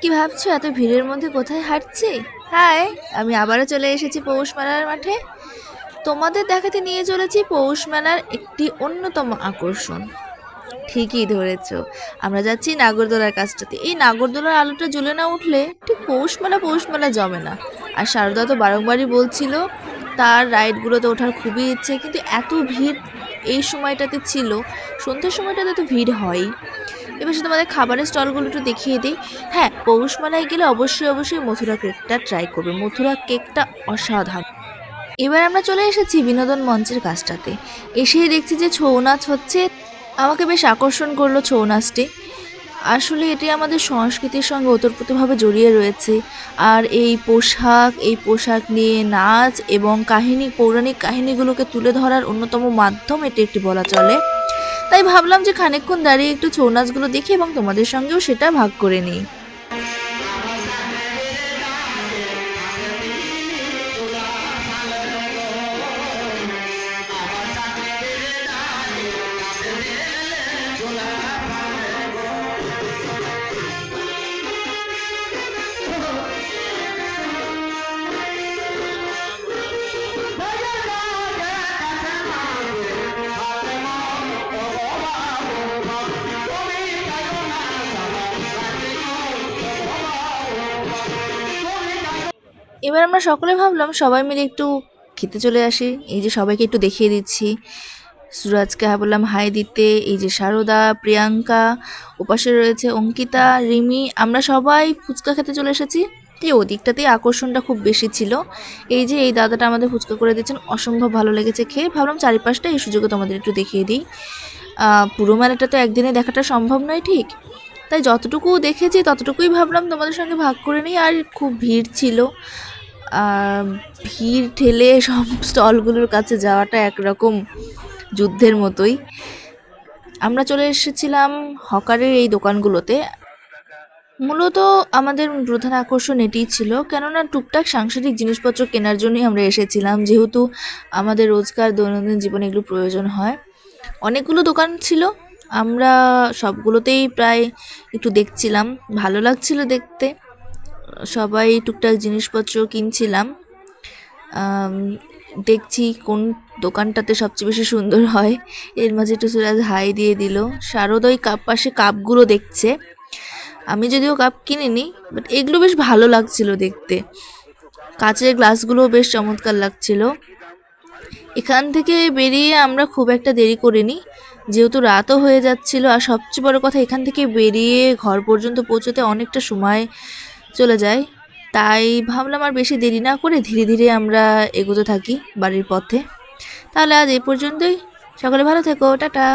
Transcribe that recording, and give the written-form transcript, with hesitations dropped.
কি ভাবছো এত ভিড়ের মধ্যে কোথায় হাঁটছি? হাই, আমি আবারও চলে এসেছি পৌষ মেলার মাঠে। তোমাদের দেখাতে নিয়ে চলেছি পৌষ মেলার একটি অন্যতম আকর্ষণ। ঠিকই ধরেছো, আমরা যাচ্ছি নাগরদোলার কাছটাতে। এই নাগরদোলার আলোটা জ্বলে না উঠলে ঠিক পৌষ মেলা জমে না। আর শারদা তো বারংবারই বলছিল তার রাইডগুলোতে ওঠার খুবই ইচ্ছে, কিন্তু এত ভিড় এই সময়টাতে ছিল। সন্ধ্যের সময়টাতে তো ভিড় হয়ই। এবার শুধু তোমাদের খাবারের স্টলগুলো একটু দেখিয়ে দিই। হ্যাঁ, পৌষ মেলায় গেলে অবশ্যই মথুরা কেকটা ট্রাই করবে। মথুরা কেকটা অসাধারণ। এবার আমরা চলে এসেছি বিনোদন মঞ্চের কাছটাতে। এসেই দেখছি যে ছৌ নাচ হচ্ছে। আমাকে বেশ আকর্ষণ করলো ছৌ নাচটি। আসলে এটি আমাদের সংস্কৃতির সঙ্গে ওতপ্রোতভাবে জড়িয়ে রয়েছে। আর এই পোশাক নিয়ে নাচ এবং পৌরাণিক কাহিনীগুলোকে তুলে ধরার অন্যতম মাধ্যম এটি একটি বলা চলে। তাই ভাবলাম যে খানিকক্ষণ দাঁড়িয়ে একটু ছৌ নাচগুলো দেখি এবং তোমাদের সঙ্গেও সেটা ভাগ করে নিই। এবার আমরা সকলে ভাবলাম সবাই মিলে একটু খেতে চলে আসি। এই যে সবাইকে একটু দেখিয়ে দিচ্ছি। সুরাজকে বললাম হাই দিতে। এই যে সারদা, প্রিয়াঙ্কা, ওপাশে রয়েছে অঙ্কিতা, রিমি, আমরা সবাই ফুচকা খেতে চলে এসেছি। এই ওদিকটাতেই আকর্ষণটা খুব বেশি ছিল। এই যে এই দাদাটা আমাদের ফুচকা করে দিচ্ছেন, অসম্ভব ভালো লেগেছে খেয়ে। ভাবলাম চারিপাশটা এই সুযোগে তোমাদের একটু দেখিয়ে দিই। পুরো মেলাটা তো একদিনে দেখাটা সম্ভব নয় ঠিক, তাই যতটুকু দেখেছি ততটুকুই ভাবলাম তোমাদের সঙ্গে ভাগ করে নিই। আর খুব ভিড় ছিল। ভিড় ঠেলে সব স্টলগুলোর কাছে যাওয়াটা একরকম যুদ্ধের মতোই। আমরা চলে এসেছিলাম হকারের এই দোকানগুলোতে। মূলত আমাদের প্রধান আকর্ষণ এটিই ছিল, কেননা টুকটাক সাংসারিক জিনিসপত্র কেনার জন্যই আমরা এসেছিলাম, যেহেতু আমাদের রোজকার দৈনন্দিন জীবনে এগুলো প্রয়োজন হয়। অনেকগুলো দোকান ছিল, আমরা সবগুলোতেই প্রায় একটু দেখছিলাম, ভালো লাগছিল দেখতে। সবাই টুকটাক জিনিসপত্র কিনছিলাম। দেখছি কোন দোকানটাতে সবচেয়ে বেশি সুন্দর হয়। এর মাঝে একটু সুরাজ হাই দিয়ে দিল। শারদ ওই পাশে কাপগুলো দেখছে। আমি যদিও কাপ কিনিনি, বাট এগুলো বেশ ভালো লাগছিল দেখতে। কাচের গ্লাসগুলো বেশ চমৎকার লাগছিল। এখান থেকে বেরিয়ে আমরা খুব একটা দেরি করিনি, যেহেতু রাতও হয়ে যাচ্ছিল। আর সবচেয়ে বড় কথা, এখান থেকে বেরিয়ে ঘর পর্যন্ত পৌঁছতে অনেকটা সময় চলে যায়। তাই ভাবলাম আর বেশি দেরি না করে ধীরে ধীরে আমরা এগোতে থাকি বাড়ির পথে। তাহলে আজ এই পর্যন্তই। সকলে ভালো থেকো, টাটা।